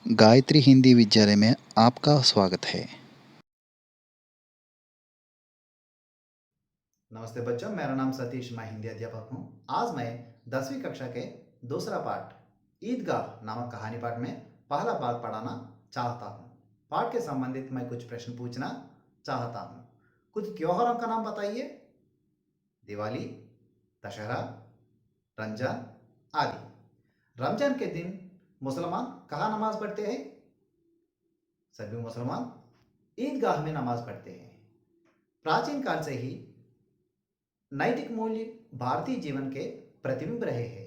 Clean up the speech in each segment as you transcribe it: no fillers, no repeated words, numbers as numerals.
गायत्री हिंदी विद्यालय में आपका स्वागत है। नमस्ते बच्चों, मेरा नाम सतीश, मैं हिंदी अध्यापक हूँ। आज मैं 10वीं कक्षा के दूसरा पाठ ईदगाह नामक कहानी पाठ में पहला भाग पढ़ाना चाहता हूँ। पाठ के संबंधित मैं कुछ प्रश्न पूछना चाहता हूँ। कुछ त्योहारों का नाम बताइए। दिवाली, दशहरा, रमजान आदि। रमजान के दिन मुसलमान कहाँ नमाज पढ़ते हैं? सभी मुसलमान ईदगाह में नमाज पढ़ते हैं। प्राचीन काल से ही नैतिक मूल्य भारतीय जीवन के प्रतिबिंब रहे हैं।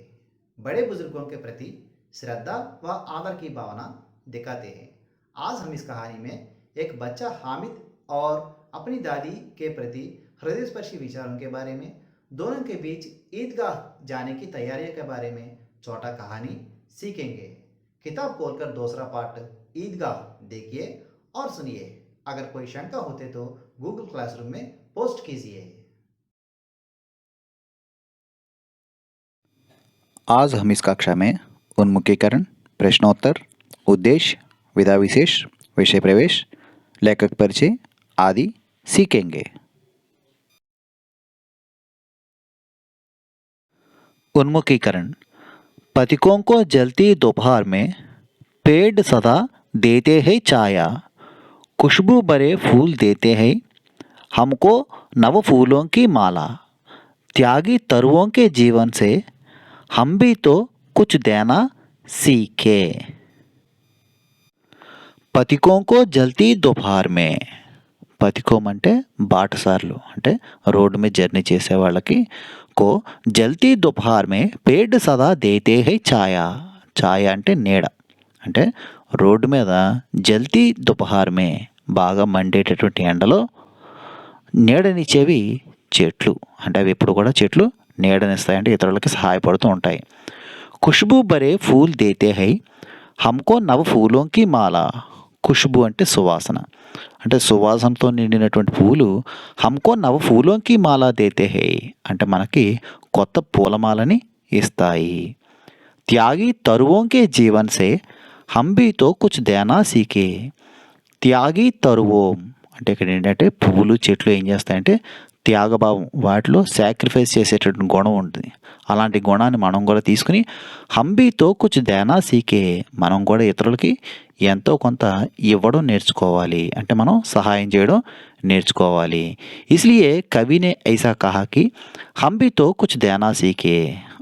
बड़े बुजुर्गों के प्रति श्रद्धा व आदर की भावना दिखाते हैं। आज हम इस कहानी में एक बच्चा हामिद और अपनी दादी के प्रति हृदयस्पर्शी विचारों के बारे में, दोनों के बीच ईदगाह जाने की तैयारियों के बारे में छोटा कहानी सीखेंगे। किताब खोलकर दूसरा पाठ ईदगाह देखिए और सुनिए। अगर कोई शंका होते तो गूगल क्लासरूम में पोस्ट कीजिए। आज हम इस कक्षा में उन्मुखीकरण, प्रश्नोत्तर, उद्देश्य, विधा विशेष, विषय प्रवेश, लेखक परिचय आदि सीखेंगे। उन्मुखीकरण। पथिकों को जलती दोपहर में पेड़ सदा देते हैं छाया, खुशबू भरे फूल देते हैं हमको नव फूलों की माला, त्यागी तरुओं के जीवन से हम भी तो कुछ देना सीखे। పథికోं को జల్తీ दोपहर में, పథికోం అంటే బాటసార్లు, అంటే రోడ్డు మీద జర్నీ చేసే వాళ్ళకి కో జల్తీ दोपहर में पेड़ सदा देते हैं छाया, ఛాయ అంటే నీడ, అంటే రోడ్డు మీద జల్తీ दोपहर में బాగా మండేటటువంటి ఎండలో నీడనిచ్చేవి చెట్లు. అంటే అవి ఎప్పుడు కూడా చెట్లు నీడనిస్తాయి, అంటే ఇతరులకి సహాయపడుతూ ఉంటాయి. ఖుష్బూ భరే ఫూల్ దేతే హై హమ్కో నవ ఫూలోం కి మాల, ఖుష్బు అంటే సువాసన, అంటే సువాసనతో నిండినటువంటి పూలు హమ్కో నవ ఫూలోంకి మాల దేతే హై, అంటే మనకి కొత్త పూలమాలని ఇస్తాయి. త్యాగి తరువోంకే జీవన్ సే హమ్ భీ తో కుచ్ దేనా సీకే. త్యాగి తరువోం అంటే ఇక్కడ ఏంటంటే పువ్వులు చెట్లు ఏం చేస్తాయంటే త్యాగభావం, వాటిలో సాక్రిఫైస్ చేసేటటువంటి గుణం ఉంటుంది. అలాంటి గుణాన్ని మనం కూడా తీసుకుని హంబీతో కుచ్ దేనా సీకే, మనం కూడా ఇతరులకి ఎంతో కొంత ఇవ్వడం నేర్చుకోవాలి, అంటే మనం సహాయం చేయడం నేర్చుకోవాలి. ఇస్లియే కవినే ఐసా కహాకి హంబీతో కుచ్ దేనా సీకే,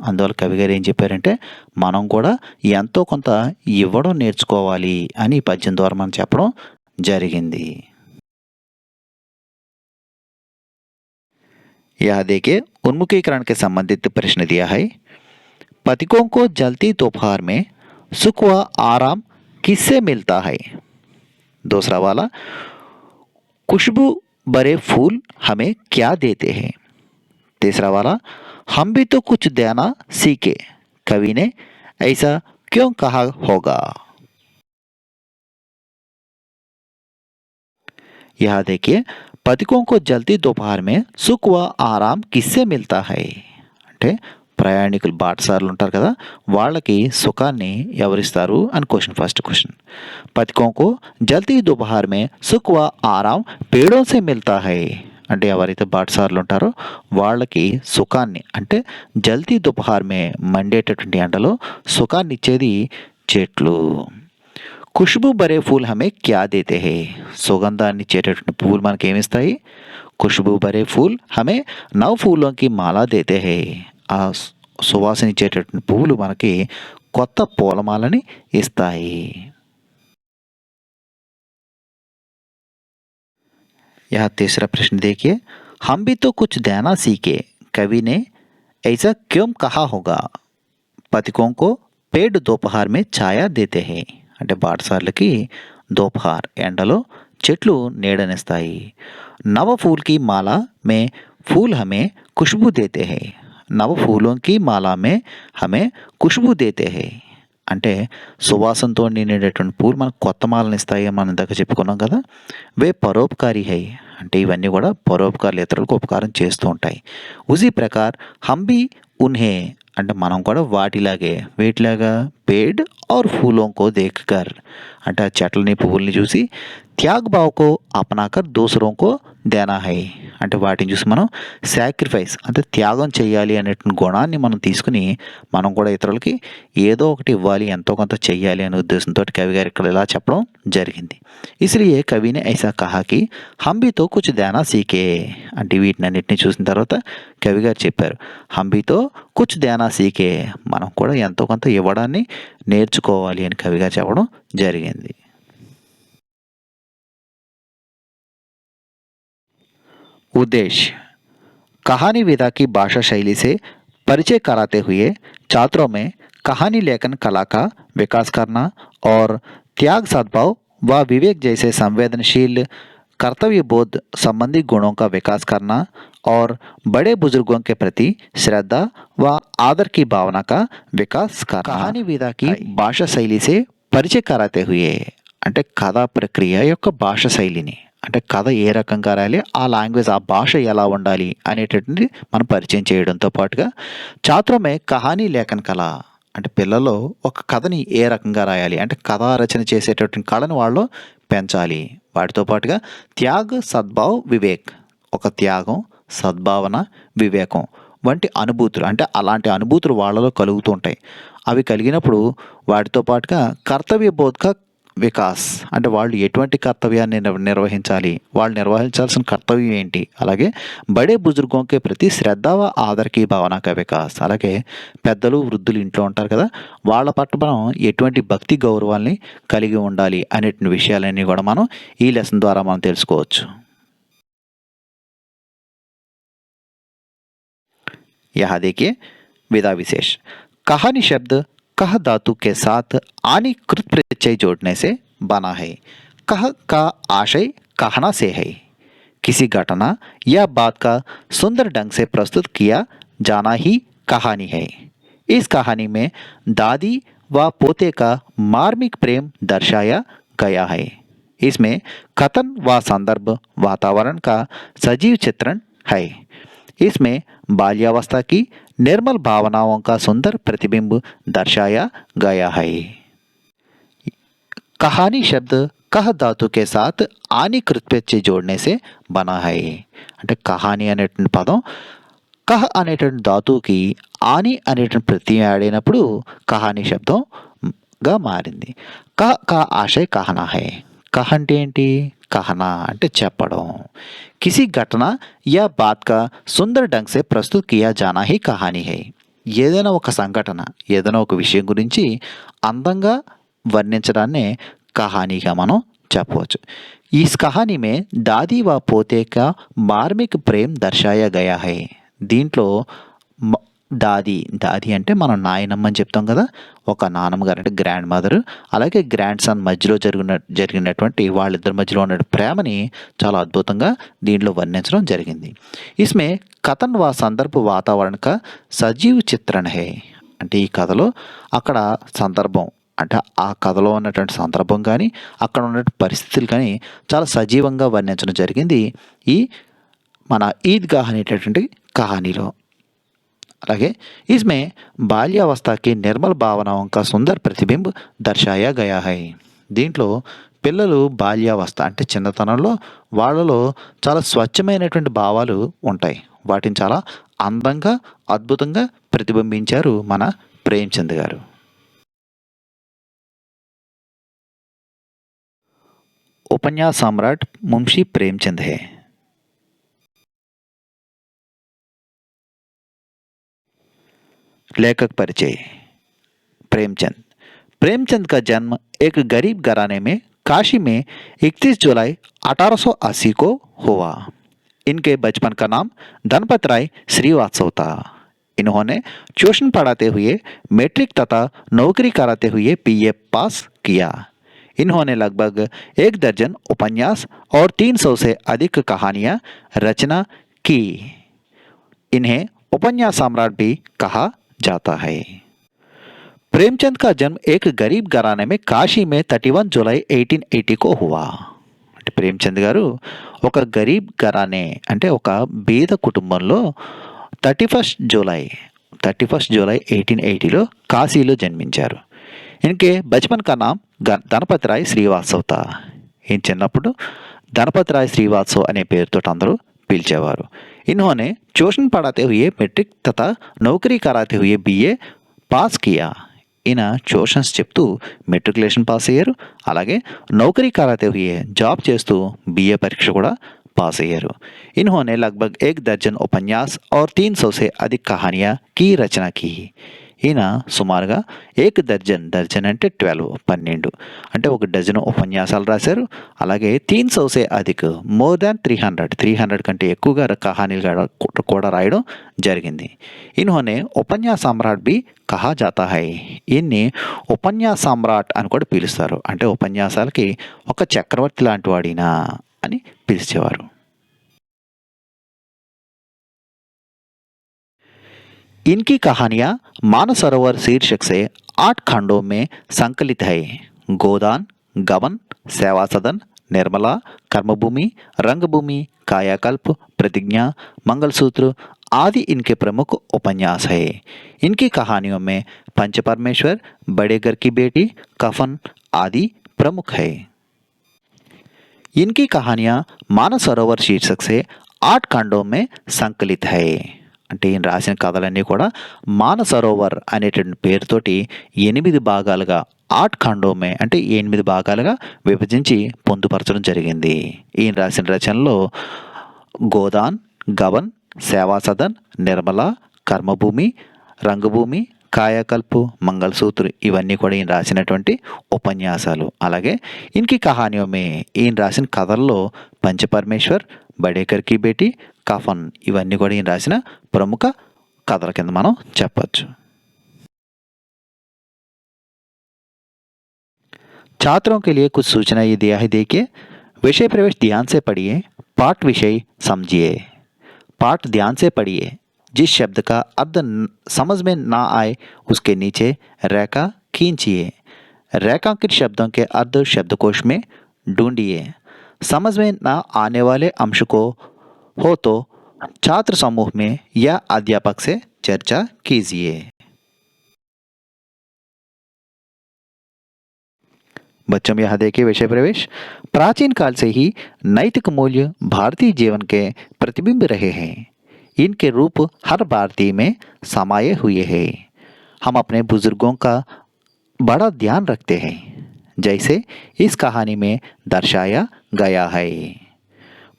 అందువల్ల కవి గారు ఏం చెప్పారంటే మనం కూడా ఎంతో కొంత ఇవ్వడం నేర్చుకోవాలి అని ఈ పద్యం ద్వారా మనం చెప్పడం జరిగింది. यहाँ देखिए उन्मुखीकरण के संबंधित प्रश्न दिया है। पथिकों को जलती दोपहर में सुख व आराम किससे मिलता है? दूसरा वाला, खुशबू भरे फूल हमें क्या देते हैं? तीसरा वाला, हम भी तो कुछ देना सीखे, कवि ने ऐसा क्यों कहा होगा? यहाँ देखिए పథికోं को जलती दोपहर में సుఖ్ వ ఆరాం కిస్సే మిల్తా హై, అంటే ప్రయాణికులు బాటసారులు ఉంటారు కదా, వాళ్ళకి సుఖాన్ని ఎవరిస్తారు అని క్వశ్చన్. ఫస్ట్ క్వశ్చన్, పథికోं को जलती दोपहर में సుఖ్ వ ఆరాం పేడోं से मिलता है, అంటే ఎవరైతే బాటసారులు ఉంటారో వాళ్ళకి సుఖాన్ని, అంటే జల్తీ దుపహార్ మే మండేటటువంటి ఎండలో సుఖాన్ని ఇచ్చేది చెట్లు. ఖుష్బూ భరే ఫూల్ హమే క్యా దేతే హై, సుగంధాన్ని ఇచ్చేటటువంటి పువ్వులు మనకి ఏమిస్తాయి? ఖుష్బూ భరే ఫూల్ హమే నవ ఫూలోంకి మాలా దేతే హై, ఆ సువాసన ఇచ్చేటటువంటి పువ్వులు మనకి కొత్త పూలమాలని ఇస్తాయి. यह तीसरा प्रश्न देखिए, हम भी तो कुछ देना सीखे, कवि ने ऐसा क्यों कहा होगा? पथिकों को पेड़ दोपहर में छाया देते हैं, అంటే బాటసార్లకి దోపహార్ ఎండలో చెట్లు నీడనిస్తాయి. నవ ఫూల్ కి మాలా మే ఫూల్ హమే ఖుష్బూ దేతే హై, నవ ఫూలోం కి మాలా మే హమే ఖుష్బూ దేతే హై, అంటే సువాసనతో నిండినటువంటి పూలు మనకు కొత్త మాలను ఇస్తాయి అని మనం ఇందాక చెప్పుకున్నాం కదా. వే పరోపకారి హై, అంటే ఇవన్నీ కూడా పరోపకారులు, ఇతరులకు ఉపకారం చేస్తూ ఉంటాయి. ఉసి ప్రకార్ హం భీ ఉన్హే, అంటే మనం కూడా వాటిలాగే, వేటిలాగా पेड़ और फूलों को देखकर అంటే ఆ చెట్లని పువ్వుల్ని చూసి త్యాగ్ భావకో అపనాకర్ దూసరోं को देना है అంటే వాటిని చూసి మనం సాక్రిఫైస్ అంటే త్యాగం చేయాలి అనేటువంటి గుణాన్ని మనం తీసుకుని మనం కూడా ఇతరులకి ఏదో ఒకటి ఇవ్వాలి ఎంతో కొంత చెయ్యాలి అనే ఉద్దేశంతో కవి గారు ఇక్కడ ఇలా చెప్పడం జరిగింది. इसलिए कवि ने ऐसा कहा कि हम भी तो कुछ देना सीखे అంటే వీటినన్నిటిని చూసిన తర్వాత కవి గారు చెప్పారు हम भी तो कुछ देना सीखे మనం కూడా ఎంతో కొంత ఇవ్వడాన్ని నేర్చుకోవాలి అని కవి గారు చెప్పడం జరిగింది. उद्देश्य कहानी विधा की भाषा शैली से परिचय कराते हुए छात्रों में कहानी लेखन कला का विकास करना और त्याग सद्भाव व विवेक जैसे संवेदनशील कर्तव्य बोध संबंधी गुणों का विकास करना और बड़े बुजुर्गों के प्रति श्रद्धा व आदर की भावना का विकास करना. कहानी विधा की भाषा शैली से పరిచయ कराते हुए అంటే కథా ప్రక్రియ యొక్క భాష శైలిని అంటే కథ ఏ రకంగా రాయాలి ఆ లాంగ్వేజ్ ఆ భాష ఎలా ఉండాలి అనేటటువంటి మనం పరిచయం చేయడంతో పాటుగా ఛాత్రమే కహానీ లేఖన కళ అంటే పిల్లల్లో ఒక కథని ఏ రకంగా రాయాలి అంటే కథా రచన చేసేటటువంటి కళను వాళ్ళు పెంచాలి. వాటితో పాటుగా త్యాగ్ సద్భావ్ వివేక్ ఒక త్యాగం సద్భావన వివేకం వంటి అనుభూతులు అంటే అలాంటి అనుభూతులు వాళ్ళలో కలుగుతూ ఉంటాయి. అవి కలిగినప్పుడు వాటితో పాటుగా కర్తవ్య బోధక వికాస్ అంటే వాళ్ళు ఎటువంటి కర్తవ్యాన్ని నిర్వహించాలి వాళ్ళు నిర్వహించాల్సిన కర్తవ్యం ఏంటి అలాగే బడే బుజుర్గోంకే ప్రతి శ్రద్ధ ఆదర్కి భావనక వికాస్ అలాగే పెద్దలు వృద్ధులు ఇంట్లో ఉంటారు కదా వాళ్ళ పట్ల మనం ఎటువంటి భక్తి గౌరవాల్ని కలిగి ఉండాలి అనేటువంటి విషయాలన్నీ కూడా మనం ఈ లెసన్ ద్వారా మనం తెలుసుకోవచ్చు. यहाँ देखिए विधा विशेष कहानी शब्द कह धातु के साथ आनी कृत प्रत्यय जोड़ने से बना है. कह का आशय कहना से है. किसी घटना या बात का सुंदर ढंग से प्रस्तुत किया जाना ही कहानी है. इस कहानी में दादी व पोते का मार्मिक प्रेम दर्शाया गया है. इसमें कथन व संदर्भ वातावरण का सजीव चित्रण है. इसमें बाल्यावस्था की निर्मल भावनाओं का सुंदर प्रतिबिंब दर्शाया गया है. कहानी शब्द कह धातु के साथ आनी कृत प्रत्यय जोड़ने से बना है. అంటే కహాని అనేటువంటి పదం కహ అనేటువంటి ధాతువుకి ఆని అనేటువంటి ప్రత్యయం యాడ్ అయినప్పుడు కహాని శబ్దంగా మారింది. కహ కా ఆశయ కహనా హై. కహ అంటే ఏంటి कहना అంటే చెప్పడం. किसी घटना या बात का सुंदर ढंग से प्रस्तुत किया जाना ही कहानी है. ఏదైనా ఒక సంఘటన ఏదైనా ఒక విషయం గురించి అందంగా వర్ణించడాన్నే కహానీగా మనం చెప్పవచ్చు. इस कहानी में दादी व पोते का मार्मिक प्रेम दर्शाया गया है. దీంట్లో దాది అంటే మనం నాయనమ్మ అని చెప్తాం కదా ఒక నానమ్మ గారు అంటే గ్రాండ్ మదర్ అలాగే గ్రాండ్ సన్ మధ్యలో జరిగినటువంటి వాళ్ళిద్దరి మధ్యలో ఉన్న ప్రేమని చాలా అద్భుతంగా దీంట్లో వర్ణించడం జరిగింది. ఇస్మే కథన్ వా సందర్భ వాతావరణక సజీవ్ చిత్రణ హే. అంటే ఈ కథలో అక్కడ సందర్భం అంటే ఆ కథలో ఉన్నటువంటి సందర్భం కానీ అక్కడ ఉన్నటువంటి పరిస్థితులు కానీ చాలా సజీవంగా వర్ణించడం జరిగింది ఈ మన ఈద్గాహ్ అనేటటువంటి కహానీలో. అలాగే इसमें బాల్యావస్థ की నిర్మల్ భావనాओं का सुंदर प्रतिबिंब दर्शाया गया है. దీంట్లో పిల్లలు బాల్యావస్థ అంటే చిన్నతనంలో వాళ్ళలో చాలా స్వచ్ఛమైనటువంటి భావాలు ఉంటాయి. వాటిని చాలా అందంగా అద్భుతంగా ప్రతిబింబించారు మన ప్రేమ్చంద్ గారు. उपन्यास सम्राट मुंशी प्रेमचंद है. लेखक परिचय. प्रेमचंद का जन्म एक गरीब घराने में काशी में 31 जुलाई 1880 को हुआ. इनके बचपन का नाम धनपत राय श्रीवास्तव था. इन्होंने ट्यूशन पढ़ाते हुए मैट्रिक तथा नौकरी कराते हुए बीए पास किया. इन्होंने लगभग 1 दर्जन उपन्यास और 300 से अधिक कहानियां रचना की. इन्हें उपन्यास सम्राट भी कहा जाता है. प्रेमचंद का जन्म एक गरीब घराने में काशी में 31 जुलाई 1880 को हुआ. అంటే ప్రేమ్చంద్ గారు ఒక గరీబ్ ఘరానే అంటే ఒక బీద కుటుంబంలో 31 జూలై 1880లో కాశీలో జన్మించారు. इनके बचपन का नाम धनपति राय श्रीवास्तव था। ఈయన చిన్నప్పుడు धनपति राय श्रीवास्तव అనే పేరుతో అందరూ పిలిచేవారు। इन्होंने ट्यूशन पढ़ाते हुए मैट्रिक तथा नौकरी कराते हुए बीए పాస్ किया। ఈయన ట్యూషన్స్ చెప్తూ మెట్రికులేషన్ పాస్ అయ్యారు, అలాగే నౌకరీ कराते हुए జాబ్ చేస్తూ बीए పరీక్ష కూడా पास అయ్యారు। इन्होंने लगभग 1 दर्जन उपन्यास और 300 से अधिक कहानियाँ की रचना की। ఈయన సుమారుగా 1 దర్జన్ అంటే 12 అంటే 1 డజను ఉపన్యాసాలు రాశారు, అలాగే 300 से अधिक మోర్ దాన్ 300 కంటే ఎక్కువగా కహానీలు కూడా రాయడం జరిగింది। ఇన్హోనే ఉపన్యాస సమ్రాట్ బి కహా జాతా హై। ఈయన్ని ఉపన్యాస సమ్రాట్ అని కూడా పిలుస్తారు, అంటే ఉపన్యాసాలకి ఒక చక్రవర్తి లాంటి వాడినా అని పిలిచేవారు। इनकी कहानियाँ मानसरोवर शीर्षक से 8 खंडों में संकलित है। गोदान, गबन, सेवा सदन, निर्मला, कर्मभूमि, रंगभूमि, कायाकल्प, प्रतिज्ञा, मंगलसूत्र आदि इनके प्रमुख उपन्यास है। इनकी कहानियों में पंचपरमेश्वर, बड़े घर की बेटी, कफन आदि प्रमुख है। इनकी कहानियाँ मानसरोवर शीर्षक से 8 खंडों में संकलित है। అంటే ఈయన రాసిన కథలన్నీ కూడా మానసరోవర్ అనేటువంటి పేరుతోటి 8 భాగాలుగా 8 ఖండోమే అంటే 8 భాగాలుగా విభజించి పొందుపరచడం జరిగింది। ఈయన రాసిన రచనలో గోదాన్, గబన్, సేవా సదన్, నిర్మల, కర్మభూమి, రంగభూమి, కాయకల్పు, మంగళసూత్ర ఇవన్నీ కూడా ఈయన రాసినటువంటి ఉపన్యాసాలు। అలాగే ఇన్కి కహానియోమే ఈయన రాసిన కథల్లో పంచపరమేశ్వర్, బడేకర్ కి బేటీ, కఫన్ ఇవన్నీ కూడా ఈయన రాసిన ప్రముఖ కథల కింద మనం చెప్పచ్చు। छात्रों के लिए कुछ सूचना ये दिया है, देखिए। विषय प्रवेश ध्यान से पढ़िए, पाठ विषय समझिए। पाठ ध्यान से पढ़िए, जिस शब्द का अर्थ समझ में ना आए उसके नीचे रेखा खींचिए। रेखांकित शब्दों के अर्थ शब्दकोश में ढूंढिए। समझ में ना आने वाले अंश को हो तो छात्र समूह में या अध्यापक से चर्चा कीजिए। बच्चों में यहाँ देखिए विषय प्रवेश। प्राचीन काल से ही नैतिक मूल्य भारतीय जीवन के प्रतिबिंब रहे हैं। इनके रूप हर भारतीय में समाये हुए हैं। हम अपने बुजुर्गों का बड़ा ध्यान रखते हैं, जैसे इस कहानी में दर्शाया गया है।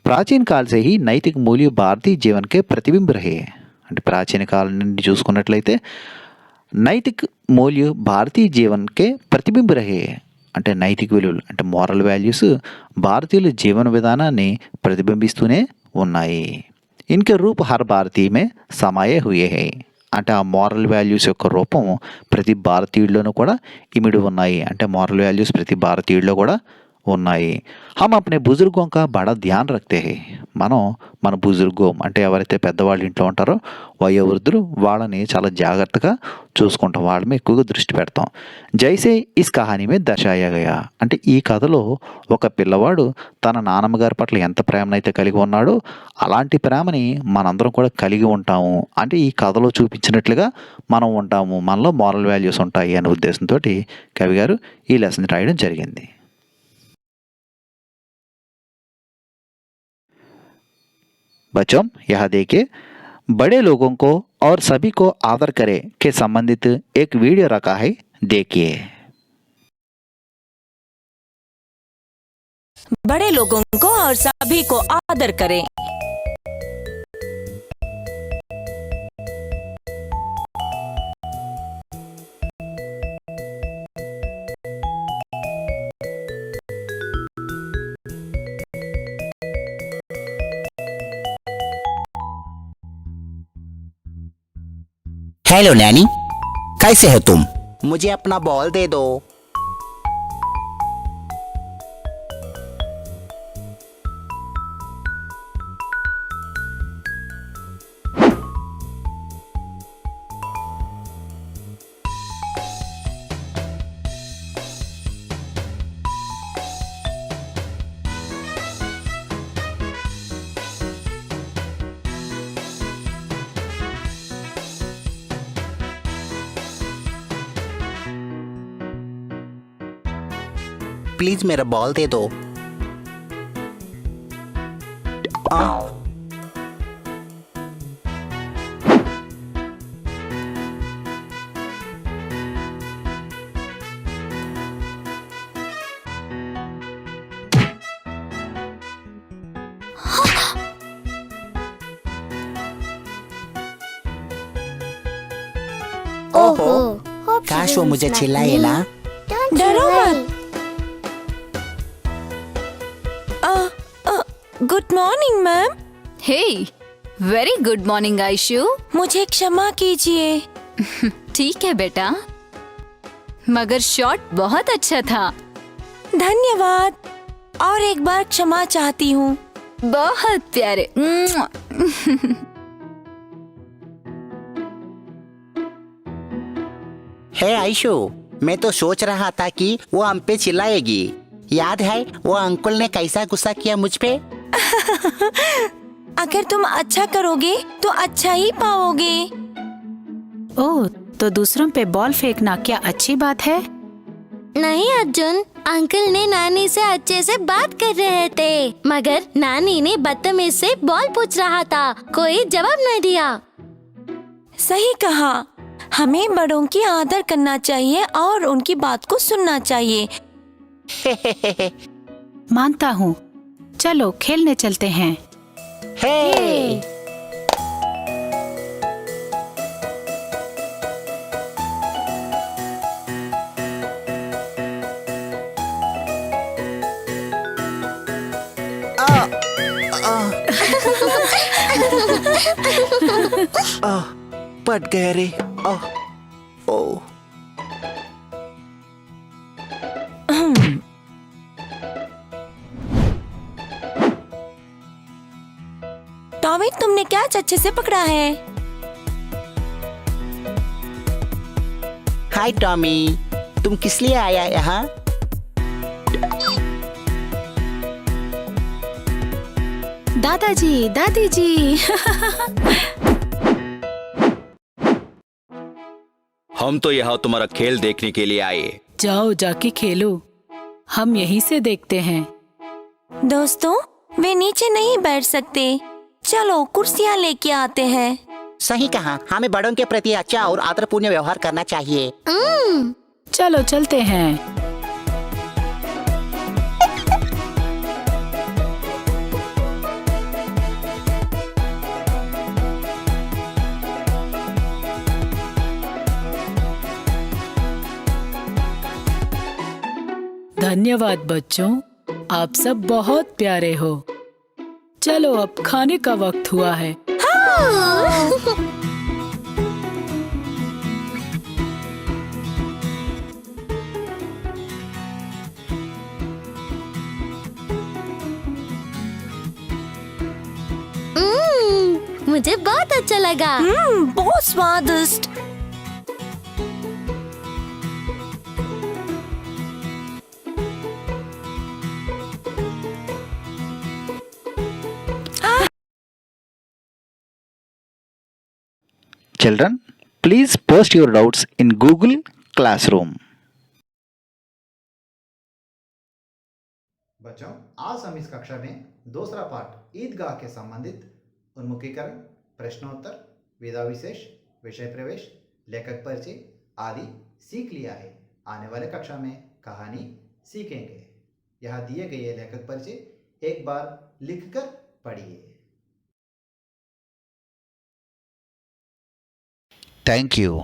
ప్రాచీన కాల్ से ही నైతిక మూల్య భారతీయ జీవన్ కే ప్రతిబింబ రహే। అంటే ప్రాచీన కాలం నుండి చూసుకున్నట్లయితే నైతిక మూల్య భారతీయ జీవన్ కే ప్రతిబింబ రహే అంటే నైతిక విలువలు అంటే మోరల్ వాల్యూస్ భారతీయుల జీవన విధానాన్ని ప్రతిబింబిస్తూనే ఉన్నాయి। ఇన్కే రూప్ హర్ భారతీయ మే సమాయే హుయే హై అంటే ఆ మోరల్ వాల్యూస్ యొక్క రూపం ప్రతి భారతీయుల్లోనూ కూడా ఇమిడి ఉన్నాయి, అంటే మోరల్ వాల్యూస్ ప్రతి భారతీయుల్లో కూడా ఉన్నాయి। हम अपने बुजुर्गों का बड़ा ध्यान रखते हैं। మనం మన బుజుర్గో అంటే ఎవరైతే పెద్దవాళ్ళు ఇంట్లో ఉంటారో వయోవృద్ధులు వాళ్ళని చాలా జాగ్రత్తగా చూసుకుంటాం, వాళ్ళ మీద ఎక్కువగా దృష్టి పెడతాం। జైసే ఇస్ కహానీ మే దర్శాయా గయా అంటే ఈ కథలో ఒక పిల్లవాడు తన నాన్నమ్మగారి పట్ల ఎంత ప్రేమనైతే కలిగి ఉన్నాడో అలాంటి ప్రేమని మనందరం కూడా కలిగి ఉంటాము, అంటే ఈ కథలో చూపించినట్లుగా మనం ఉంటాము, మనలో మోరల్ వాల్యూస్ ఉంటాయి అనే ఉద్దేశంతో కవి గారు ఈ లెసన్ రాయడం జరిగింది। बच्चों यहाँ देखिए, बड़े लोगों को और सभी को आदर करें के संबंधित एक वीडियो रखा है, देखिए। बड़े लोगों को और सभी को आदर करें। हेलो नैनी, कैसे हो तुम? मुझे अपना बॉल दे दो। प्लीज मेरा बॉल दे दो। आ, ओहो, काश वो मुझे चिल्लाए ना। डरो मत। Good morning ma'am. Hey, very good morning Ayshu. मुझे क्षमा कीजिए। ठीक है बेटा, मगर शॉट बहुत अच्छा था। धन्यवाद। और एक बार क्षमा चाहती हूँ। बहुत प्यारे। हे आयशु, मैं तो सोच रहा था कि वो हम पे चिल्लाएगी। याद है वो अंकल ने कैसा गुस्सा किया मुझ पे? अगर तुम अच्छा करोगे तो अच्छा ही पाओगे। ओह, तो दूसरों पे बॉल फेंकना क्या अच्छी बात है? नहीं अर्जुन, अंकल ने नानी से अच्छे से बात कर रहे थे, मगर नानी ने बदतमीज से बॉल पूछ रहा था, कोई जवाब नहीं दिया। सही कहा। हमें बड़ों की आदर करना चाहिए और उनकी बात को सुनना चाहिए। मानता हूँ। चलो खेलने चलते हैं। हे, पट गए रे। ओ, टॉमी, तुमने कैच अच्छे से पकड़ा है। हाय टॉमी, तुम किस लिए आया यहाँ? दादाजी, दादी जी। हम तो यहाँ तुम्हारा खेल देखने के लिए आए। जाओ जाके खेलो, हम यहीं से देखते हैं। दोस्तों, वे नीचे नहीं बैठ सकते। चलो कुर्सियाँ लेके आते हैं। सही कहा, हमें बड़ों के प्रति अच्छा और आदरपूर्ण व्यवहार करना चाहिए। चलो चलते हैं। धन्यवाद बच्चों, आप सब बहुत प्यारे हो। चलो अब खाने का वक्त हुआ है। मुझे बहुत अच्छा लगा। बहुत स्वादिष्ट। Children, please post your doubts in Google Classroom. बच्चों, आज हम इस कक्षा में दूसरा पाठ ईदगाह के संबंधित उन्मुखीकरण, प्रश्नोत्तर, विधा विशेष, विषय प्रवेश, लेखक परिचय आदि सीख लिया है। आने वाले कक्षा में कहानी सीखेंगे। यहाँ दिए गए लेखक परिचय एक बार लिखकर पढ़िए। Thank you.